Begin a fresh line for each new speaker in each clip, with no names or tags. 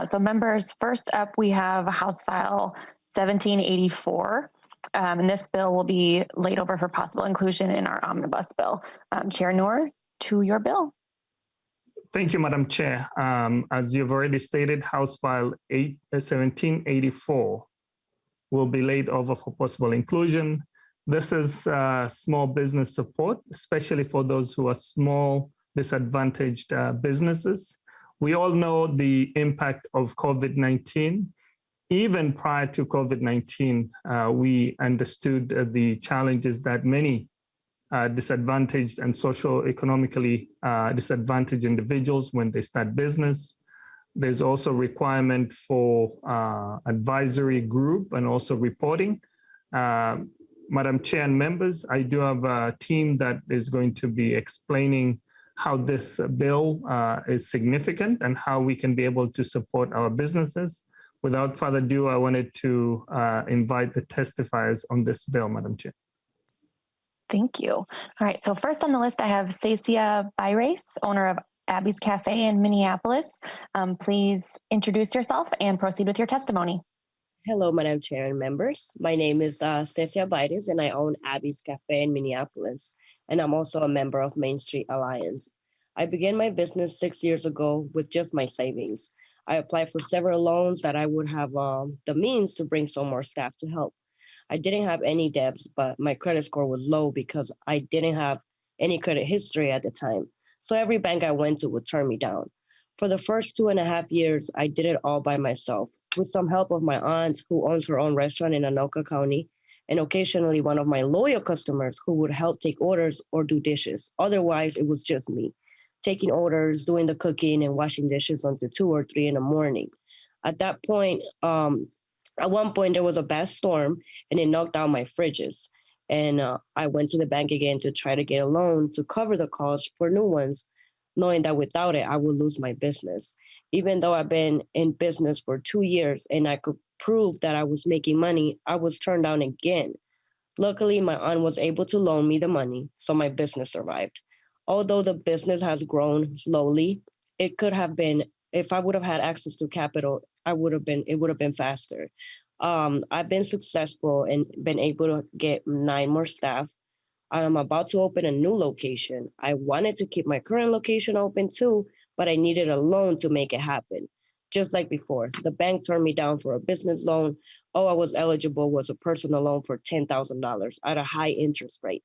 So members, first up, we have House File 1784. And this bill will be laid over for possible inclusion in our omnibus bill. Chair Noor, to your bill.
Thank you, Madam Chair. As you've already stated, House File 1784 will be laid over for possible inclusion. This is small business support, especially for those who are small, disadvantaged businesses. We all know the impact of COVID-19. Even prior to COVID-19, we understood the challenges that many disadvantaged and socio-economically disadvantaged individuals when they start business. There's also requirement for advisory group and also reporting. Madam Chair and members, I do have a team that is going to be explaining how this bill is significant and how we can be able to support our businesses. Without further ado, I wanted to invite the testifiers on this bill, Madam Chair.
Thank you. All right, so first on the list, I have Stacia Byrace, owner of Abby's Cafe in Minneapolis. Please introduce yourself and proceed with your testimony.
Hello, Madam Chair and members. My name is Stacia Byrace, and I own Abby's Cafe in Minneapolis, and I'm also a member of Main Street Alliance. I began my business 6 years ago with just my savings. I applied for several loans that I would have the means to bring some more staff to help. I didn't have any debts, but my credit score was low because I didn't have any credit history at the time. So every bank I went to would turn me down. For the first 2.5 years, I did it all by myself with some help of my aunt who owns her own restaurant in Anoka County, and occasionally one of my loyal customers who would help take orders or do dishes. Otherwise, it was just me, taking orders, doing the cooking and washing dishes until 2 or 3 in the morning. At that point, at one point there was a bad storm and it knocked down my fridges. And I went to the bank again to try to get a loan to cover the cost for new ones, knowing that without it, I would lose my business. Even though I've been in business for 2 years and I could prove that I was making money, I was turned down again. Luckily, my aunt was able to loan me the money, so my business survived. Although the business has grown slowly, it could have been, if I would have had access to capital, it would have been faster. I've been successful and been able to get 9 more staff. I'm about to open a new location. I wanted to keep my current location open too, but I needed a loan to make it happen. Just like before, the bank turned me down for a business loan. All I was eligible was a personal loan for $10,000 at a high interest rate.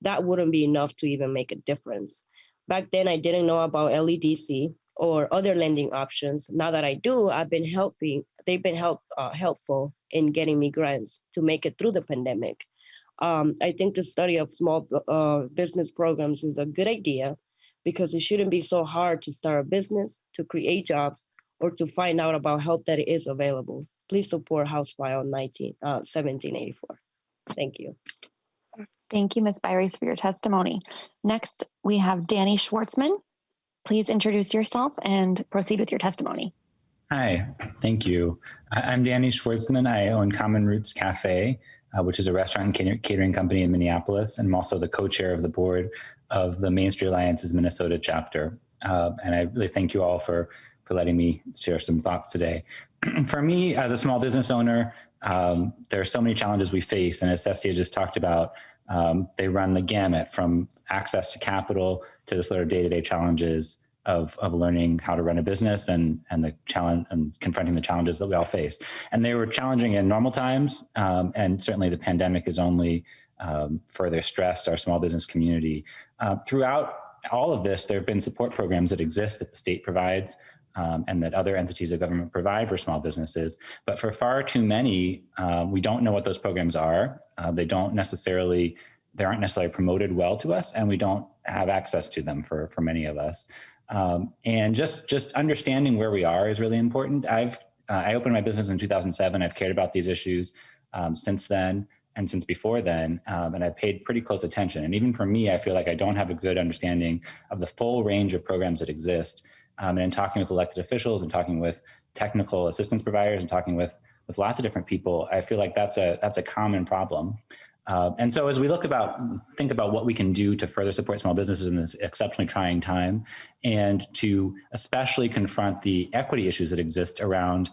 That wouldn't be enough to even make a difference. Back then, I didn't know about LEDC or other lending options. Now that I do, they've been helpful in getting me grants to make it through the pandemic. I think the study of small business programs is a good idea because it shouldn't be so hard to start a business, to create jobs, or to find out about help that is available. Please support House File 1784. Thank you.
Thank you, Ms. Byrace, for your testimony. Next, we have Danny Schwartzman. Please introduce yourself and proceed with your testimony.
Hi, thank you. I'm Danny Schwartzman. I own Common Roots Cafe, which is a restaurant and catering company in Minneapolis. And I'm also the co-chair of the board of the Main Street Alliance's Minnesota chapter. And I really thank you all for letting me share some thoughts today. For me, as a small business owner, there are so many challenges we face. And as Cecilia just talked about, they run the gamut from access to capital to the sort of day-to-day challenges of learning how to run a business and the challenge and confronting the challenges that we all face. And they were challenging in normal times. And certainly the pandemic has only further stressed our small business community. Throughout all of this, there have been support programs that exist that the state provides and that other entities of government provide for small businesses. But for far too many, we don't know what those programs are. They aren't necessarily promoted well to us, and we don't have access to them for many of us. And just understanding where we are is really important. I opened my business in 2007. I've cared about these issues since then and since before then, and I've paid pretty close attention. And even for me, I feel like I don't have a good understanding of the full range of programs that exist. And in talking with elected officials and talking with technical assistance providers and talking with lots of different people, I feel like that's a common problem. And so as we think about what we can do to further support small businesses in this exceptionally trying time, and to especially confront the equity issues that exist around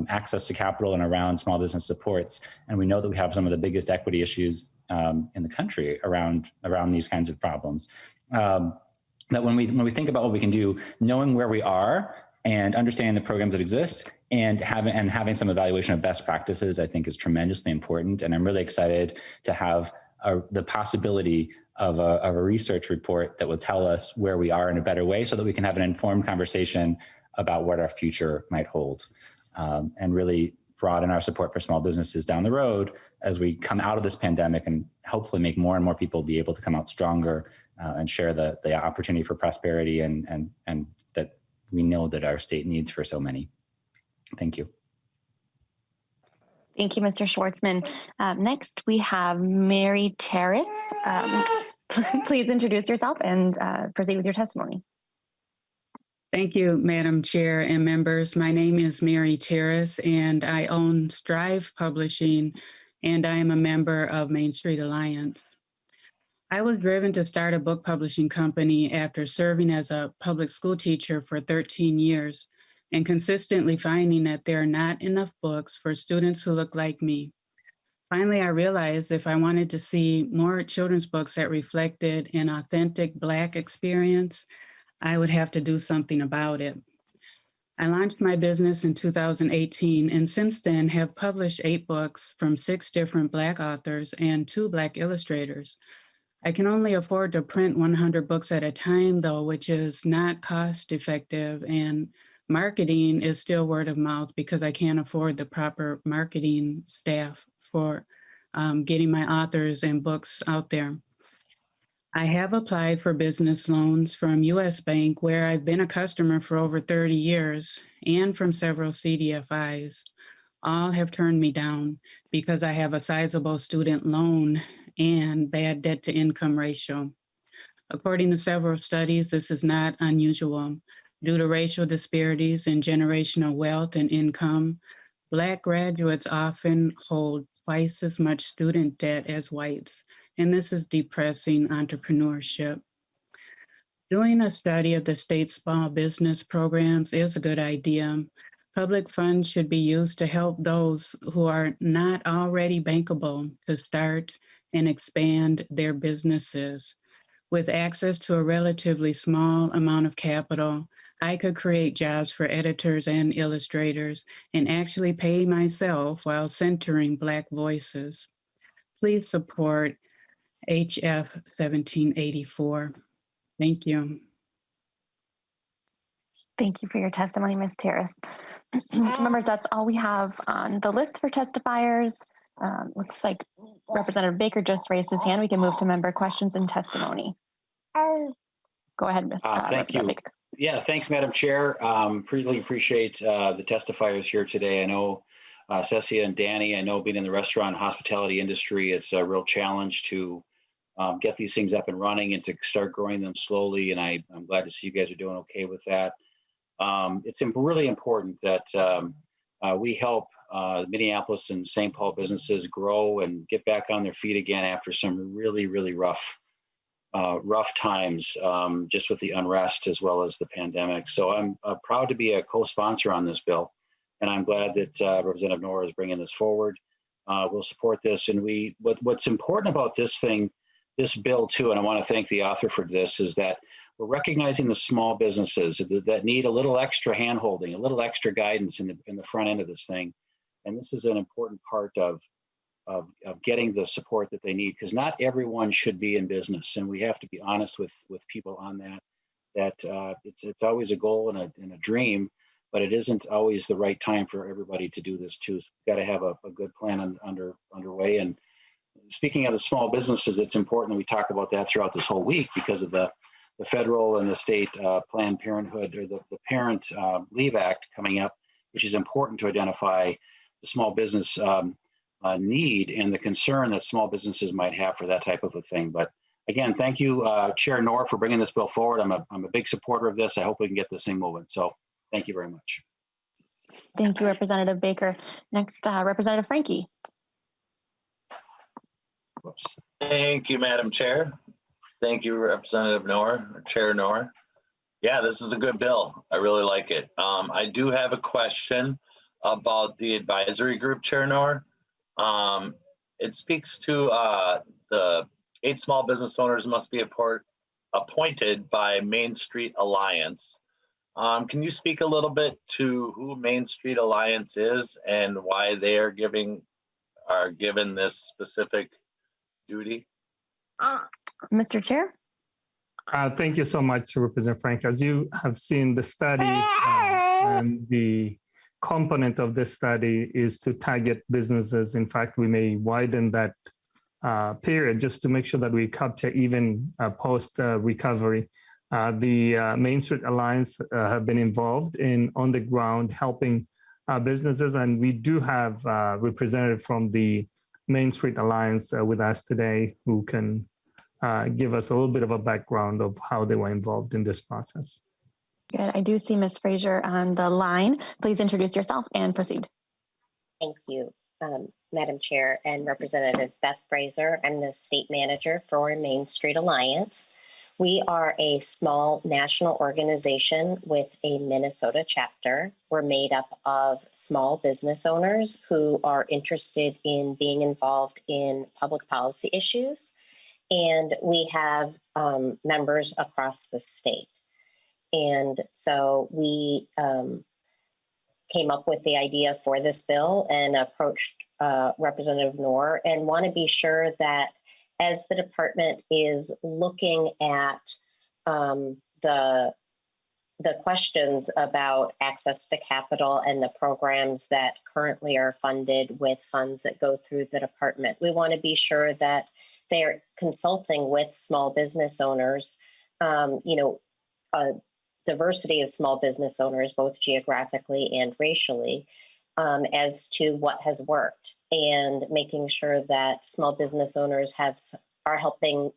access to capital and around small business supports. And we know that we have some of the biggest equity issues in the country around these kinds of problems. That when we think about what we can do, knowing where we are and understanding the programs that exist and having some evaluation of best practices, I think is tremendously important. And I'm really excited to have the possibility of a research report that will tell us where we are in a better way, so that we can have an informed conversation about what our future might hold, and really broaden our support for small businesses down the road as we come out of this pandemic, and hopefully make more and more people be able to come out stronger and share the opportunity for prosperity and that we know that our state needs for so many. Thank you.
Thank you, Mr. Schwartzman. Next, we have Mary Terrace. Please introduce yourself and proceed with your testimony.
Thank you, Madam Chair and members. My name is Mary Terrace, and I own Strive Publishing, and I am a member of Main Street Alliance. I was driven to start a book publishing company after serving as a public school teacher for 13 years and consistently finding that there are not enough books for students who look like me. Finally, I realized if I wanted to see more children's books that reflected an authentic Black experience, I would have to do something about it. I launched my business in 2018, and since then have published 8 books from 6 different Black authors and 2 Black illustrators. I can only afford to print 100 books at a time, though, which is not cost effective, and marketing is still word of mouth because I can't afford the proper marketing staff for getting my authors and books out there. I have applied for business loans from US Bank, where I've been a customer for over 30 years, and from several CDFIs. All have turned me down because I have a sizable student loan and bad debt to income ratio. According to several studies, this is not unusual. Due to racial disparities in generational wealth and income, Black graduates often hold twice as much student debt as whites, and this is depressing entrepreneurship. Doing a study of the state's small business programs is a good idea. Public funds should be used to help those who are not already bankable to start and expand their businesses. With access to a relatively small amount of capital, I could create jobs for editors and illustrators and actually pay myself while centering Black voices. Please support HF1784. Thank you.
Thank you for your testimony, Ms. Terrace. Members, that's all we have on the list for testifiers. Looks like Representative Baker just raised his hand. We can move to member questions and testimony. Go ahead,
thank you.
Baker.
Yeah, thanks, Madam Chair. Really appreciate the testifiers here today. I know Cecia and Danny, I know being in the restaurant and hospitality industry, it's a real challenge to get these things up and running and to start growing them slowly. And I'm glad to see you guys are doing okay with that. It's really important that we help Minneapolis and St. Paul businesses grow and get back on their feet again after some really, really rough times, just with the unrest as well as the pandemic. So I'm proud to be a co-sponsor on this bill, and I'm glad that Representative Noor is bringing this forward. We'll support this, and what's important about this bill too, and I want to thank the author for this, is that we're recognizing the small businesses that need a little extra handholding, a little extra guidance in the front end of this thing, and this is an important part of getting the support that they need, because not everyone should be in business, and we have to be honest with people on that it's always a goal and a dream, but it isn't always the right time for everybody to do this too. So we've got to have a good plan underway. And speaking of the small businesses, it's important that we talk about that throughout this whole week because of the federal and the state Planned Parenthood, or the Parent Leave Act coming up, which is important to identify the small business need and the concern that small businesses might have for that type of a thing. But again, thank you, Chair Noor, for bringing this bill forward. I'm a big supporter of this. I hope we can get this thing moving. So thank you very much.
Thank you, Representative Baker. Next, Representative Franke.
Whoops.
Thank you, Madam Chair. Thank you, Representative Noor, Chair Noor. Yeah, this is a good bill. I really like it. I do have a question about the advisory group, Chair Noor. It speaks to the 8 small business owners must be appointed by Main Street Alliance. Can you speak a little bit to who Main Street Alliance is and why they are given this specific duty?
Mr. Chair?
Thank you so much, Representative Frank. As you have seen, the study and the component of this study is to target businesses. In fact, we may widen that period just to make sure that we capture even post-recovery. The Main Street Alliance have been involved in on the ground helping businesses, and we do have a representative from the Main Street Alliance with us today who can give us a little bit of a background of how they were involved in this process.
Good. I do see Ms. Fraser on the line. Please introduce yourself and proceed.
Thank you, Madam Chair and Representative Beth Fraser. I'm the state manager for Main Street Alliance. We are a small national organization with a Minnesota chapter. We're made up of small business owners who are interested in being involved in public policy issues. And we have members across the state. And so we came up with the idea for this bill and approached Representative Noor and want to be sure that as the department is looking at the questions about access to capital and the programs that currently are funded with funds that go through the department, we want to be sure that they're consulting with small business owners, a diversity of small business owners, both geographically and racially, as to what has worked, and making sure that small business owners are helping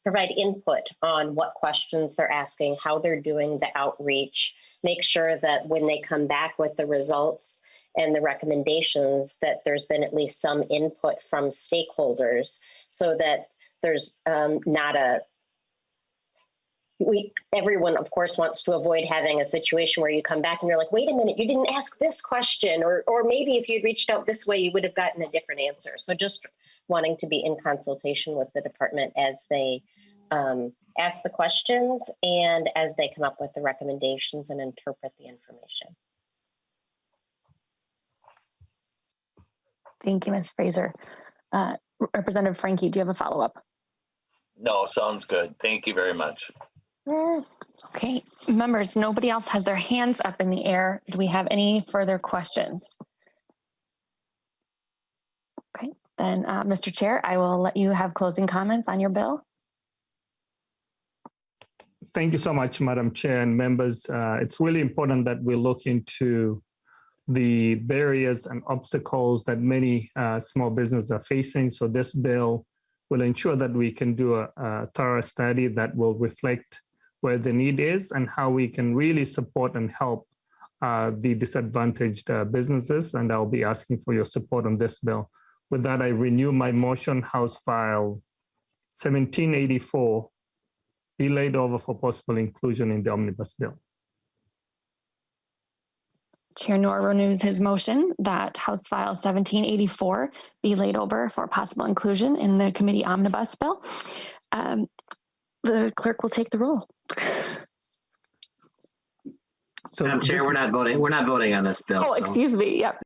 provide input on what questions they're asking, how they're doing the outreach, make sure that when they come back with the results and the recommendations that there's been at least some input from stakeholders so that there's not everyone of course wants to avoid having a situation where you come back and you're like, wait a minute, you didn't ask this question, or maybe if you'd reached out this way, you would have gotten a different answer. So just wanting to be in consultation with the department as they ask the questions and as they come up with the recommendations and interpret the information.
Thank you, Ms. Fraser. Representative Franke, do you have a follow-up?
No, sounds good. Thank you very much.
Okay, members, nobody else has their hands up in the air. Do we have any further questions? Okay, then Mr. Chair, I will let you have closing comments on your bill.
Thank you so much, Madam Chair and members. It's really important that we look into the barriers and obstacles that many small businesses are facing. So this bill will ensure that we can do a thorough study that will reflect where the need is and how we can really support and help the disadvantaged businesses. And I'll be asking for your support on this bill. With that, I renew my motion, House File 1784, be laid over for possible inclusion in the omnibus bill.
Chair Noor renews his motion that House File 1784 be laid over for possible inclusion in the committee omnibus bill. The clerk will take the roll.
So
Madam Chair, we're not voting on this bill.
Oh,
so.
excuse me. Yep.